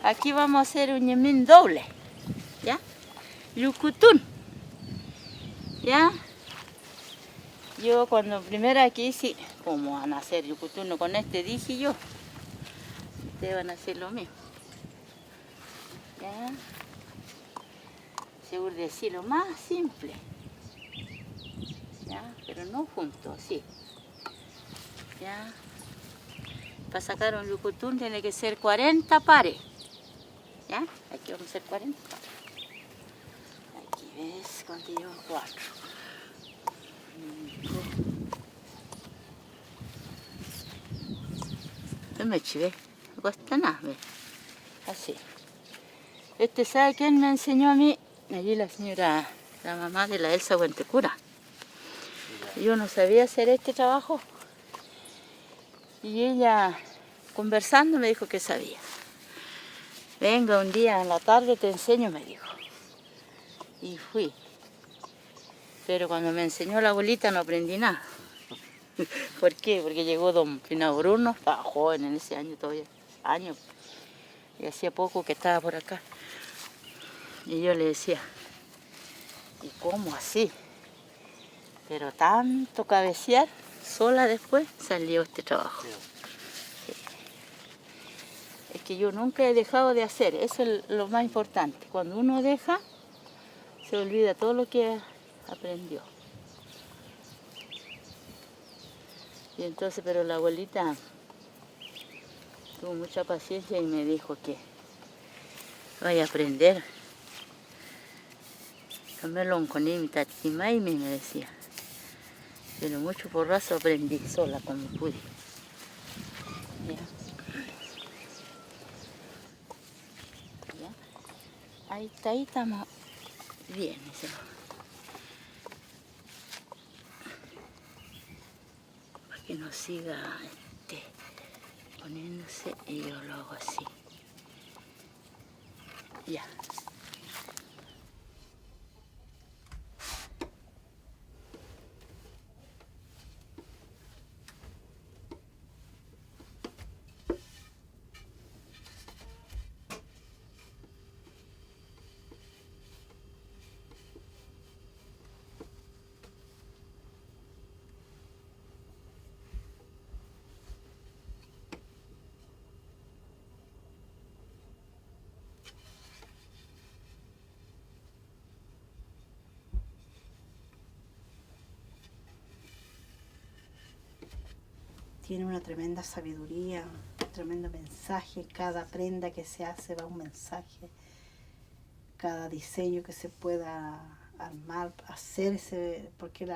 Aquí vamos a hacer un yemin doble, ¿ya? Yucutún, ¿ya? Yo cuando primero aquí sí, ¿cómo van a hacer yucutún con este? Dije yo. Ustedes van a hacer lo mismo, ¿ya? Seguro decir lo más simple, ¿ya? Pero no juntos, sí, ¿ya? Para sacar un yucutún tiene que ser 40 pares, ¿ya? Aquí vamos a hacer 40 pares. Aquí ves, cuánto llevo 4. No me chivé, no cuesta nada, ¿ves? Así. ¿Sabe quién me enseñó a mí? Allí la señora, la mamá de la Elsa Huentecura. Yo no sabía hacer este trabajo. Y ella, conversando, me dijo que sabía. Venga, un día en la tarde te enseño, me dijo. Y fui. Pero cuando me enseñó la abuelita no aprendí nada. ¿Por qué? Porque llegó don Pino Bruno, estaba joven en ese año todavía, años. Y hacía poco que estaba por acá. Y yo le decía, ¿y cómo así? Pero tanto cabecear, sola después salió este trabajo. Sí. Es que yo nunca he dejado de hacer, eso es lo más importante. Cuando uno deja, se olvida todo lo que aprendió. Y entonces, pero la abuelita tuvo mucha paciencia y me dijo que vaya a aprender. Camelón con mi tatimaime, me decía. Pero mucho porrazo aprendí sola como pude. ¿Ya? ¿Ya? Ahí estamos bien. Para que no siga poniéndose y yo lo hago así. Ya. Tiene una tremenda sabiduría, un tremendo mensaje. Cada prenda que se hace va un mensaje. Cada diseño que se pueda armar, hacerse, porque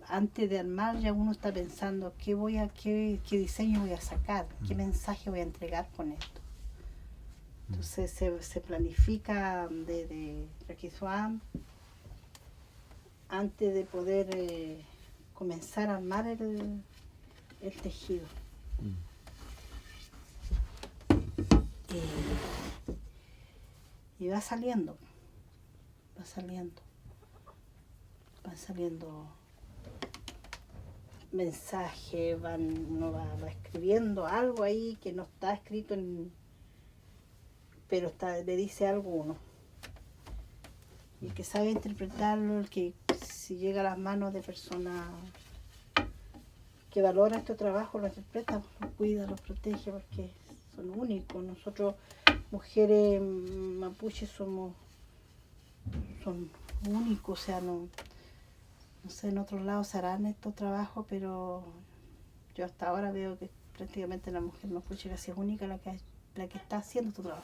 antes de armar ya uno está pensando qué diseño voy a sacar, qué mensaje voy a entregar con esto. Entonces se planifica de Requisuam antes de poder comenzar a armar el tejido. Y va saliendo mensajes, uno va escribiendo algo ahí que no está escrito, pero le dice algo uno. Y el que sabe interpretarlo, el que si llega a las manos de personas que valora este trabajo, lo interpreta, lo cuida, lo protege, porque son únicos. Nosotros, mujeres mapuches, son únicos, o sea, no sé, en otros lados se harán estos trabajos, pero yo hasta ahora veo que prácticamente la mujer mapuche casi es única la que está haciendo tu trabajo.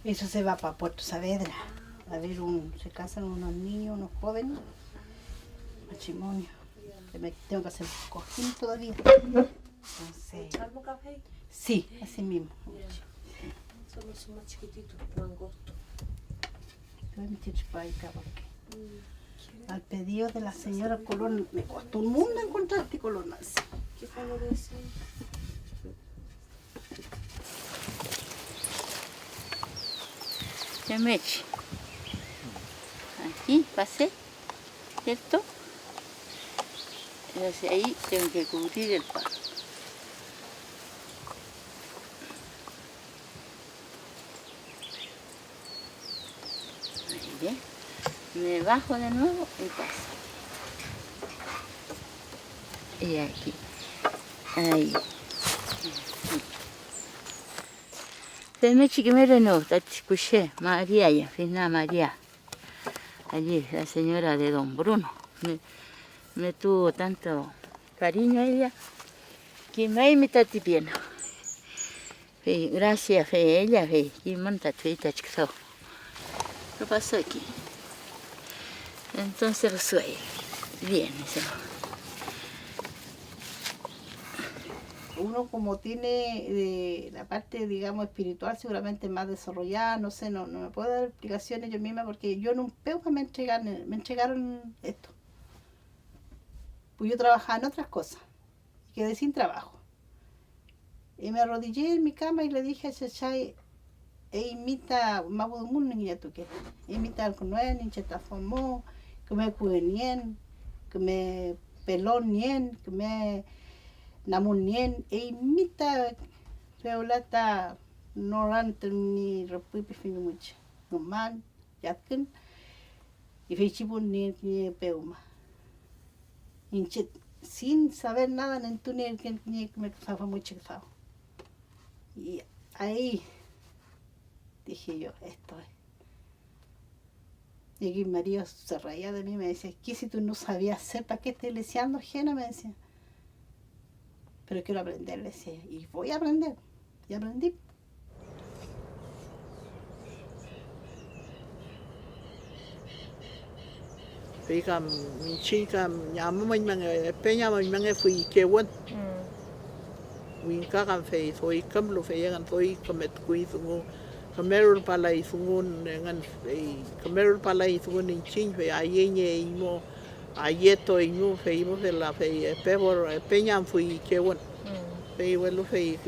Eso se va para Puerto Saavedra. A ver, se casan unos niños, unos jóvenes. Matrimonio. Tengo que hacer un cojín todavía. Entonces, ¿Algo café? sí, así mismo. Son más chiquititos, no angostos. Voy a meter para acá porque al pedido de la señora Colón, me costó un mundo encontrar este colón así. ¿Qué color es ese? Ya me eché. Aquí pasé, ¿cierto? Entonces ahí tengo que cubrir el palo. Ahí bien. Me bajo de nuevo y paso. Y aquí. Ahí. Tenemos que ver no, escuché María ya, Fina María. Allí, la señora de Don Bruno. Me tuvo tanto cariño a ella que me está tipiendo. Gracias a ella, y monta tuita chiquito. ¿Qué pasó aquí? Entonces lo suele. Bien, eso. Uno como tiene la parte, digamos, espiritual seguramente más desarrollada, no sé, no me puedo dar explicaciones yo misma porque yo en un peupa me entregaron esto. Pues yo trabajaba en otras cosas y quedé sin trabajo. Y me arrodillé en mi cama y le dije a Chachay, imita mabudumun niña tu que, imita algo nuevo, ni cheta formó, que me cuenien, que me pelón nien, que me namunien, imita reolata norante ni repuipi fini mucho, no man, yatken, y fechibun ni peuma. Sin saber nada en tu ni que me fue muy chiquitado. Y ahí dije yo, esto es. Y aquí mi marido se reía de mí, me decía, ¿qué si tú no sabías hacer? ¿Para qué estás leseando ajena? Me decía. Pero quiero aprender, le decía. Y voy a aprender. Y aprendí. Pika chica nyama mình pe nhà mình phi ke won win ka kan fe so I kam lo fe kan so I kamet kui sungu kamerul pala I sungu ngan kamerul pala I sungu nin chin fe ayenye imo ayeto imo fe la fe pe por pe nyam fui ke won fe welo fe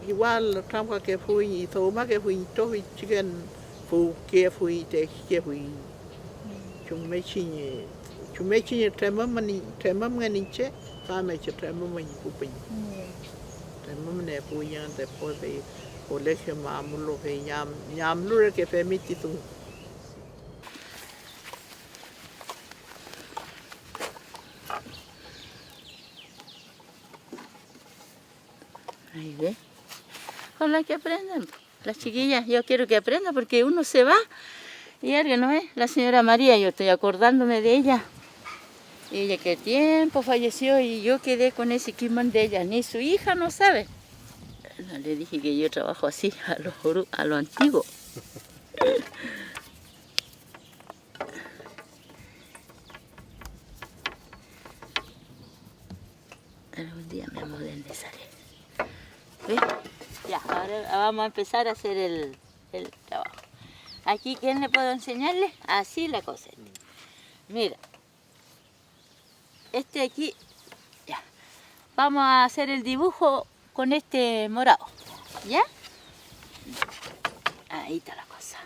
igual trampa que fui y so ma que fui to chicken fu ke fui te ke fui Chumechinye tremam nganinche kameche tremam kupin tremam ne puyan después de colegio mamulo fe nyam lure que permiti tu Ahí ve. Ojalá que aprendan. Las chiquillas, yo quiero que aprendan porque uno se va y alguien no es. La señora María, yo estoy acordándome de ella. Ella que tiempo falleció y yo quedé con ese quimán de ella. Ni su hija no sabe. No, le dije que yo trabajo así, a lo antiguo. Algún día me modernizaré. ¿Ves? Ya, ahora vamos a empezar a hacer el trabajo. Aquí, ¿quién le puedo enseñarle? Así la cosa. Mira. Este aquí, ya. Vamos a hacer el dibujo con este morado. ¿Ya? Ahí está la cosa.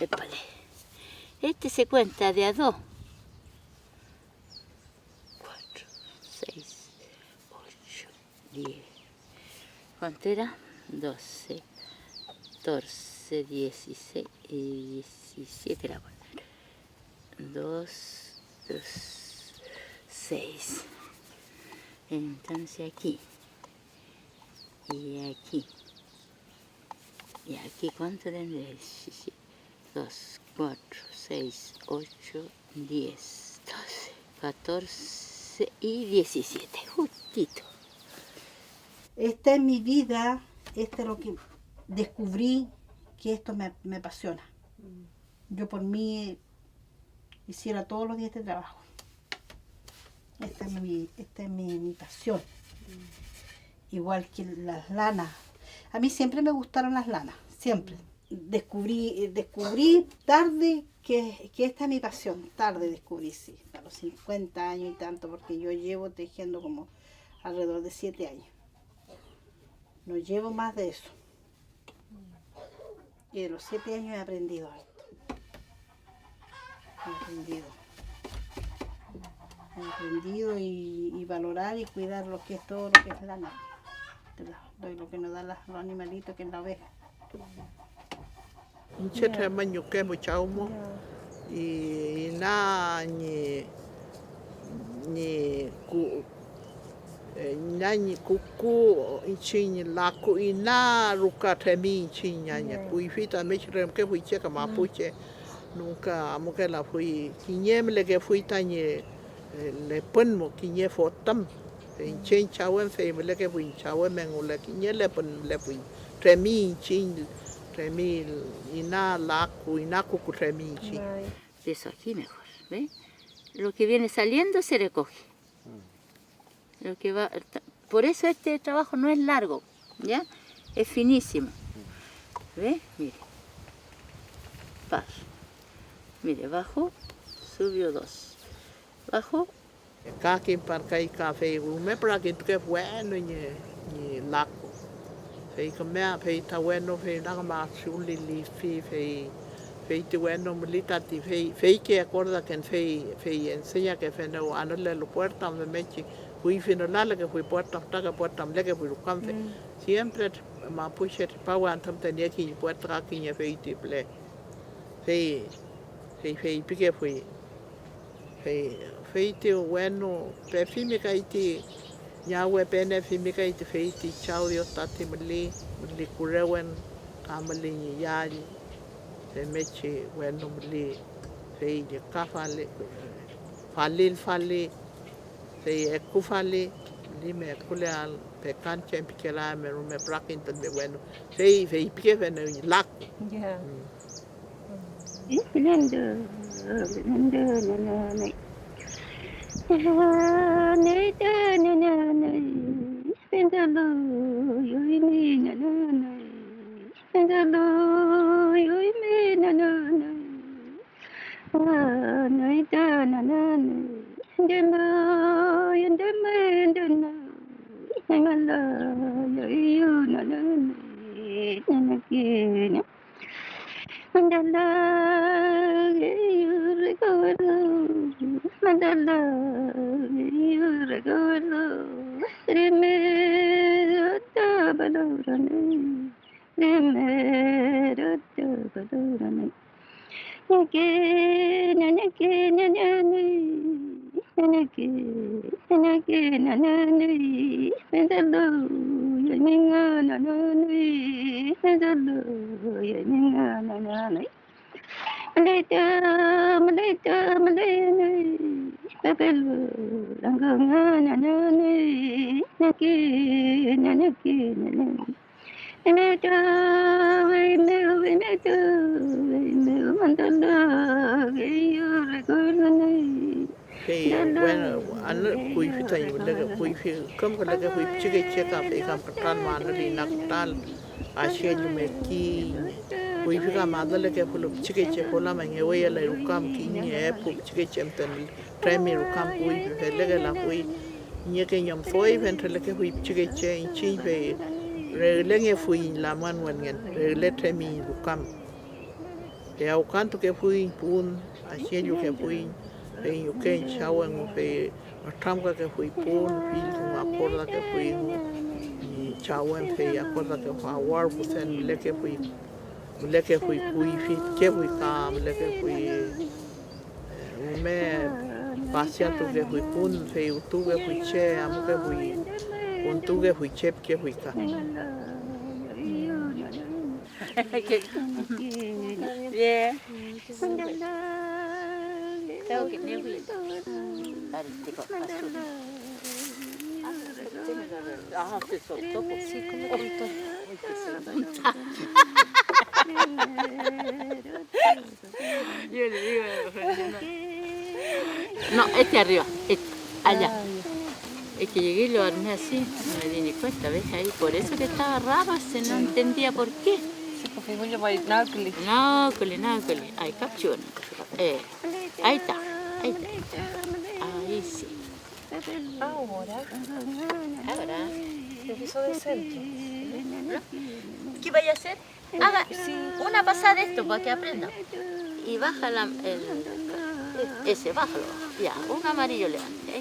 Épale. Este se cuenta de a 2. 4, 6, 8, 10. ¿Cuánto era? 12, 14, 16 y 17 la poner. 2, 6. Entonces aquí. Y aquí. Y aquí, ¿cuánto tendré? 2, 4, 6, 8, 10, 12, 14 y 17. Justito. Esta es mi vida, este es lo que descubrí que esto me apasiona. Yo por mí hiciera todos los días este trabajo. Esta es mi pasión. Igual que las lanas. A mí siempre me gustaron las lanas, siempre. Descubrí tarde que esta es mi pasión. Tarde descubrí, sí, a los 50 años y tanto, porque yo llevo tejiendo como alrededor de 7 años. No llevo más de eso. Y de los 7 años he aprendido esto. He aprendido. He aprendido y valorar y cuidar lo que es todo lo que es la nave. Lo que nos dan los animalitos, que es la oveja. Inche te mañuque muchaumo y na ni kuku inchi laku ina ruka temi inchi ñaña kuifita mechrem que fui checa mapuche nunca amuke la fui kiñem le que fui tañe le ponmo kiñe fotam inche chawen fe le que fui chawen mengule kiñe le pon le fui temi inchi temi ina laku ina kuku temi inchi. Eso aquí mejor, ¿ve? Lo que viene saliendo se recoge. Lo que va, por eso este trabajo no es largo, ¿ya? Es finísimo. ¿Ve? Mire. Paso. Mire, bajo, subió 2. Bajo. Kaki parkai café, me para que tu que bueno ni laco. Fei comea, fei ta bueno, fei na ma chuli li fei te bueno milita ti fei que acorda que fei enseña que fe no anole lo puerta me mechi fui finolala que fui puerta le que fui campe. Siempre ma puche pa wantam tenía que puerta que ni fei ti ple. Fei pique fui fei te bueno, pe fimi kai ti Yahweh pene fimika iti feiti chau dio tati mali kurewen kamali ni yali te mechi wenu mali fei de kafale fali fei ekufali lime kule al pe kanche pikela me rume brakin te me wenu fei pike venu lak Yeah. bueno an kui fita ni le kui fi comme que le kui chike ka fe ka patan man li naktal ashe ni me ki kui fi ka ma le ke fulo chike ko la ma ngewe le rukam ki ni e pu chike mten premi rukam kui fe le la kui ni ke nyam foi ventre le ke kui chike in chi fe re le nge fui la man wan ngen re le tremi rukam e au kanto ke fui pun ashe ju ke fui en yuken chawen fe atramka que fui pon fil una porda que fui y chawen fe acorda que fue war pusen le que fui kui fit que fui cam le que fui me pasia tu que fui pon fe tu que fui che am que fui con tu que fui chep que fui ca Yeah. Tengo que tener ah, se soltó, pues sí, como contó. Yo le digo, no, este arriba, este, allá. Es que llegué y lo armé así, no me di ni cuenta, ¿ves? Ahí, por eso que estaba raro, no entendía por qué. Porque voy a bailar con él. Nácole, ahí captura. Ahí está. Ahí sí. Ahora, profesor de centro. ¿Qué vaya a hacer? Haga una pasada de esto para que aprenda. Y baja ese, bájalo. Ya, un amarillo levante.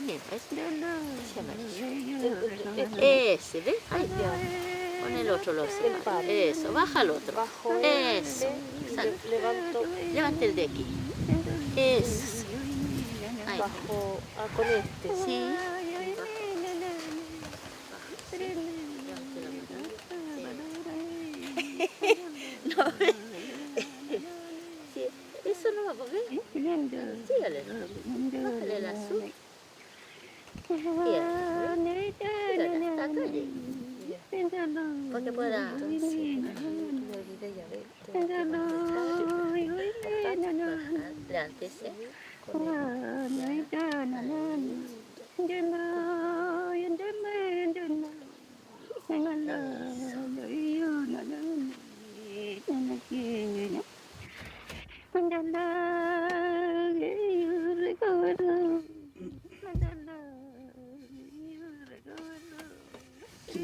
Ese, ¿ves? Ahí. Con el otro lo hace. Eso, baja el otro. Bajo. Eso. Levanto. Levanta el de aquí. Eso. Ahí. Bajo. Con este. Sí. No, sí, eso no va a poder. Sígale. Bájale el azul. Porque pueda. Levántese.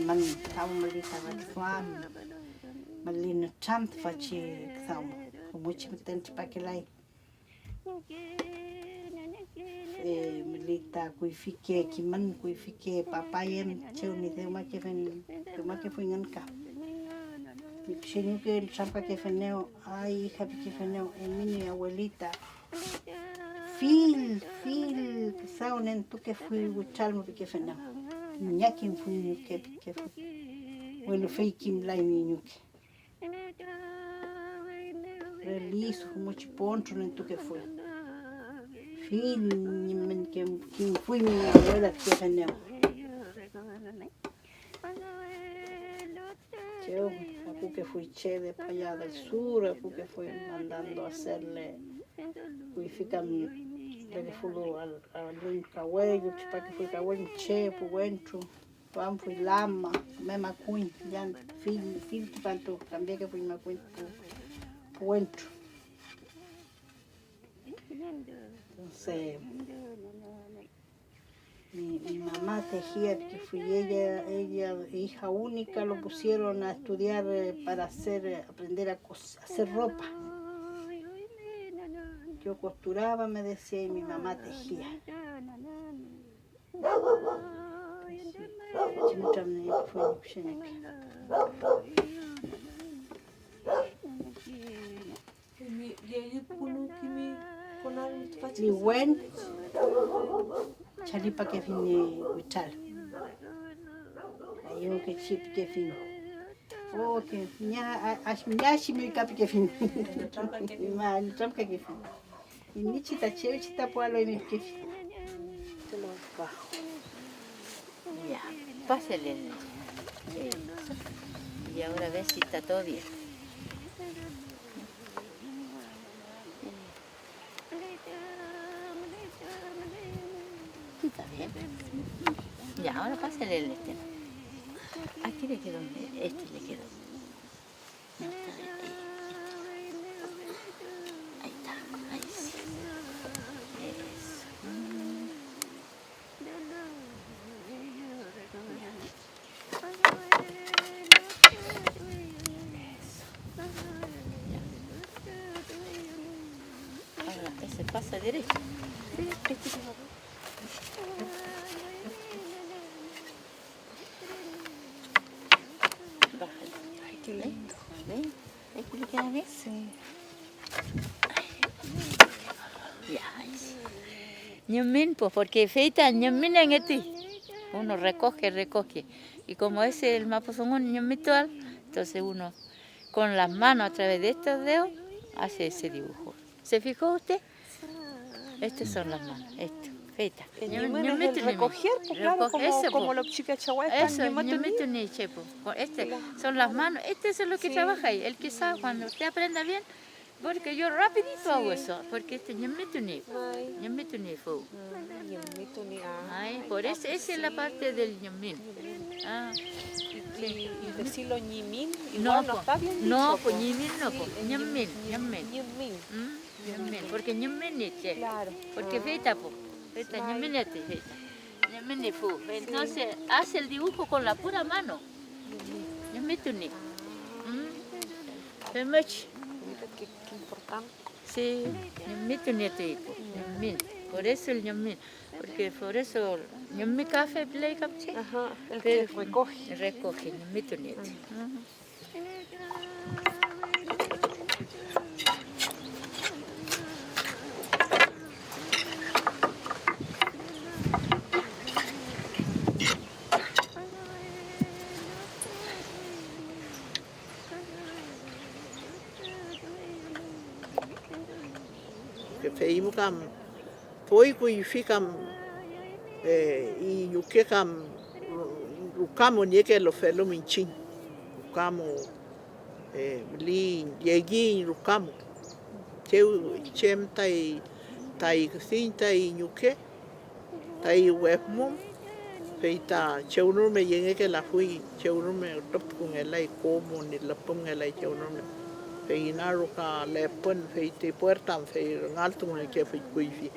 Man tamo malita vatfam. Malina chant fachi tamo. Mucho tempo para que lá. Malita kuifike kiman kuifike papayem cheu ni tema que fue en ca. Chino que el champa que feneo, ay hija que feneo, mi abuelita. Fil, que saunen tu que fui buchalmo que feneo. Niña quien fui que fui. Bueno, fue quien la niño que. Reliso, mucho poncho en tu que fue. Fil, quien fui mi abuela que feneo. Yo, que fui che de para allá del sur, que fui mandando a hacerle, purifican el fútbol al cahuello, para que fui cahuello che, puencho, pan fui lama, me macuin, ya fil tanto también que fui macuin, puencho. Entonces, mi mamá tejía, que fui ella hija única, lo pusieron a estudiar para aprender a hacer ropa. Yo costuraba, me decía, y mi mamá tejía. Mi buen chalipa que fin huichal. Ayo que chip que fin. Oh que ya si me capi que fin. Mal trampa que fin. Y ni chita chévere chita pualo y me que fin. Te lo bajo. Ya, pásale. Y ahora ves si está todo bien. Está bien. Ya, ahora pásale el este. Aquí le quedó, este le quedó. No, está bien. Ahí está, ahí sí. Eso. Ahora, ese pasa derecho. ¿Ven? ¿Ves que le queda bien? Sí. Ya, ahí sí. Ñumin, pues, porque feita ñumin en este. Uno recoge. Y como ese es el mapuzungún ñumitual, entonces uno con las manos a través de estos dedos hace ese dibujo. ¿Se fijó usted? Estas son las manos, esto. Feita. El ñumin es el recoger, pues claro, como los chicas chahuetas. Eso, ñumituni, chepo. Son las manos, es lo que trabaja ahí. El que sabe, cuando usted aprenda bien, porque yo rapidito hago eso, porque ñumituni fue. Ay, por eso, esa es la parte del ñumin. Ah. Y decirlo ñimin, No, no está bien dicho. No, pues ñimin no, pues ñumin. Ñumin. Porque ñumin es che. Claro. Porque feita, pues. Feita, ñumin es feita. Ñumin fu. Entonces, hace el dibujo con la pura mano. Ñumituni. Es mucho. Qué importante. Sí, ñumituni es tu hijo. Ñumin. Por eso el ñumin. porque por eso yo mi café play capche Ajá, el que recoge. recoge mi tunete. Que feimu kam foi kui fikam i yuke kam ukamo nieke lo felo minchin ukamo li yegi ukamo chem tai sinta i yuke tai webmum feita cheuno me yenge que la fui cheuno me top con el ai como ni la pon el ai cheuno me feinaru ka le pon feite puerta fe alto con el que fui kuifi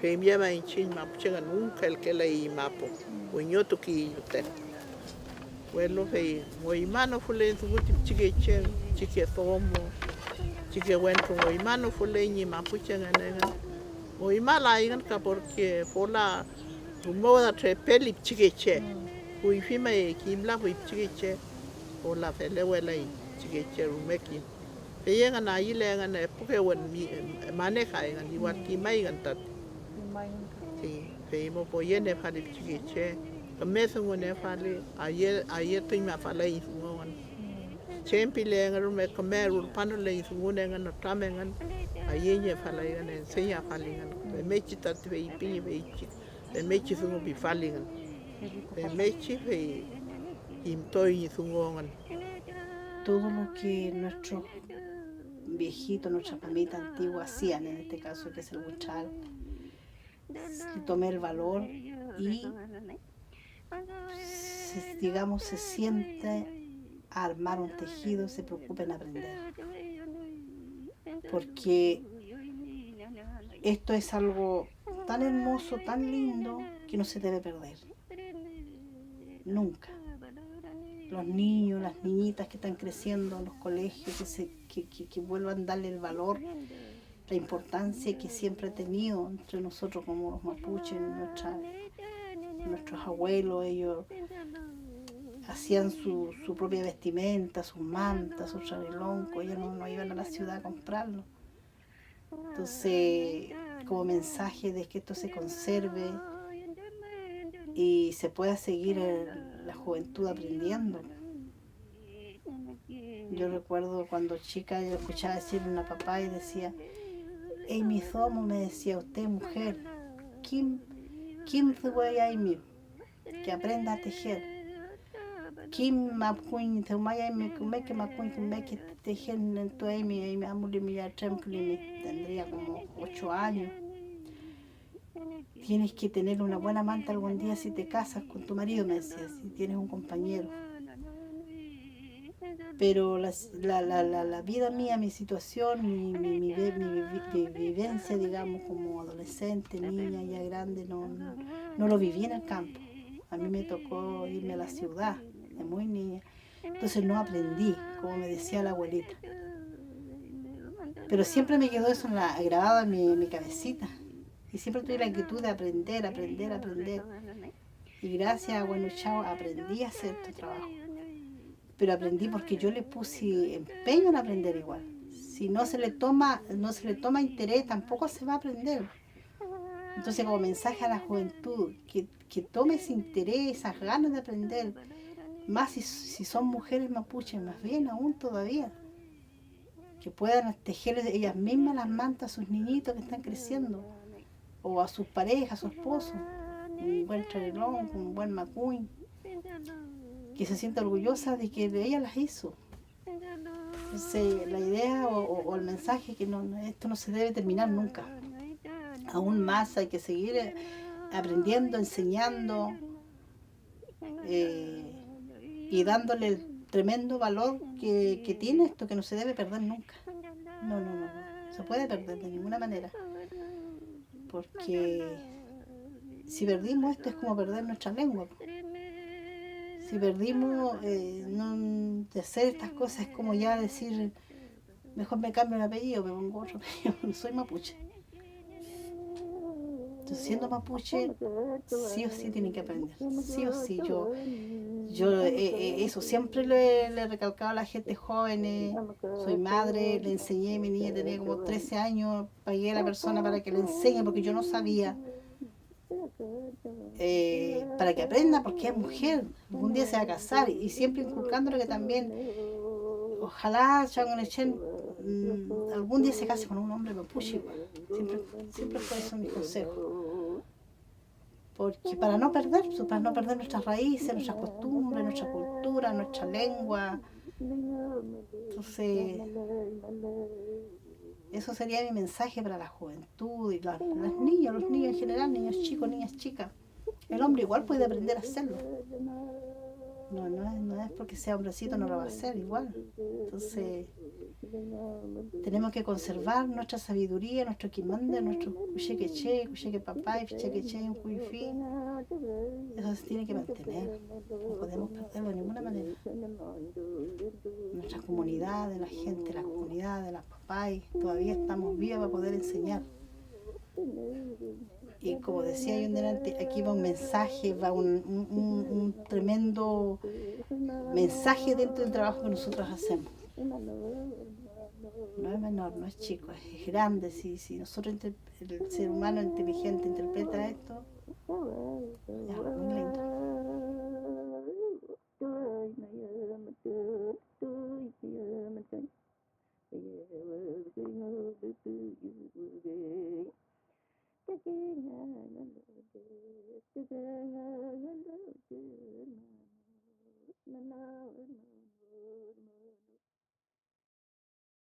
fe mi ma inchin ma puchenga nunca el que le mapo unyoto ki yute wello fe moi mano fule tu guti chike tomo chike wento moi mano fule ni ma puchenga nega moi mala igan ka porque fola rumoda tre peli chike kuifi mai kimla hui chike fola fele wela chike rumeki Peyenga na ile nga na puke wan mane kai nga ni wati mai nga tat. Pe mo po yene fali chikiche. Kameso ngone fali aye tu ma fala isungon. Chempi le nga rume kameru pano le isungone nga no tame nga aye nye fala nga ne senya fali nga. Pe mechi tat pe ipini pe ichi. Pe mechi sungo bi fali nga. Pe mechi pe imtoi isungon. Todo lo que nuestros viejitos, nuestras mamitas antiguas hacían, en este caso que es el huichal, tomé el valor y, digamos, se siente a armar un tejido, se preocupa en aprender. Porque esto es algo tan hermoso, tan lindo, que no se debe perder. Nunca. Los niños, las niñitas que están creciendo en los colegios, que vuelvan a darle el valor, la importancia que siempre ha tenido entre nosotros como los mapuches, nuestros abuelos. Ellos hacían su propia vestimenta, sus mantas, su charilonco, ellos no iban a la ciudad a comprarlo. Entonces, como mensaje de que esto se conserve y se pueda seguir la juventud aprendiendo. Yo recuerdo cuando chica yo escuchaba decirle a una papá y decía, "Ey, mi somo", me decía, "usted mujer, Kim Amy, que aprenda a tejer. Kim Mapuin, te Mayami, que Mapuin, que tejer en tu Amy, tendría como 8 años. Tienes que tener una buena manta algún día si te casas con tu marido", me decía, "si tienes un compañero". Pero la vida mía, mi situación, mi vivencia, digamos, como adolescente, niña, ya grande, no lo viví en el campo. A mí me tocó irme a la ciudad, de muy niña. Entonces no aprendí, como me decía la abuelita. Pero siempre me quedó eso grabado en mi cabecita. Y siempre tuve la inquietud de aprender. Y gracias a Bueno Chao aprendí a hacer este trabajo. Pero aprendí porque yo le puse empeño en aprender igual. Si no se le toma interés, tampoco se va a aprender. Entonces, como mensaje a la juventud, que tome ese interés, esas ganas de aprender, más si son mujeres mapuches, más bien aún todavía, que puedan tejer ellas mismas las mantas a sus niñitos que están creciendo, o a sus parejas, a su esposo, un buen charelón, un buen macuy, que se sienta orgullosa de que ella las hizo. Entonces, la idea o el mensaje que esto no se debe terminar nunca. Aún más hay que seguir aprendiendo, enseñando y dándole el tremendo valor que tiene esto, que no se debe perder nunca. No se puede perder de ninguna manera. Porque si perdimos esto es como perder nuestra lengua. Si perdimos de hacer estas cosas es como ya decir, mejor me cambio el apellido, me pongo otro apellido, no soy mapuche. Entonces, siendo mapuche, sí o sí tienen que aprender, sí o sí. Eso siempre le he recalcado a la gente joven. Soy madre, le enseñé, mi niña tenía como 13 años, pagué a la persona para que le enseñe porque yo no sabía. Para que aprenda porque es mujer, algún día se va a casar y siempre inculcándole que también ojalá Changonechen algún día se case con un hombre mapuche igual. Siempre fue eso mi consejo. Porque para no perder nuestras raíces, nuestras costumbres, nuestra cultura, nuestra lengua. Entonces, eso sería mi mensaje para la juventud y los niños en general, niños chicos, niñas chicas. El hombre igual puede aprender a hacerlo. No es porque sea hombrecito no lo va a hacer igual. Entonces, tenemos que conservar nuestra sabiduría, nuestro quimande, nuestro cuchequeche, cuchequepapá y cuchequeche, un cuifi. Eso se tiene que mantener. No podemos perderlo de ninguna manera. Nuestra comunidad, la gente, la comunidad de las papás, todavía estamos vivos para poder enseñar. Y como decía yo delante, aquí va un mensaje, va un tremendo mensaje dentro del trabajo que nosotros hacemos. No es menor, no es chico, es grande. Si nosotros, el ser humano inteligente, interpreta esto, ya, muy lindo.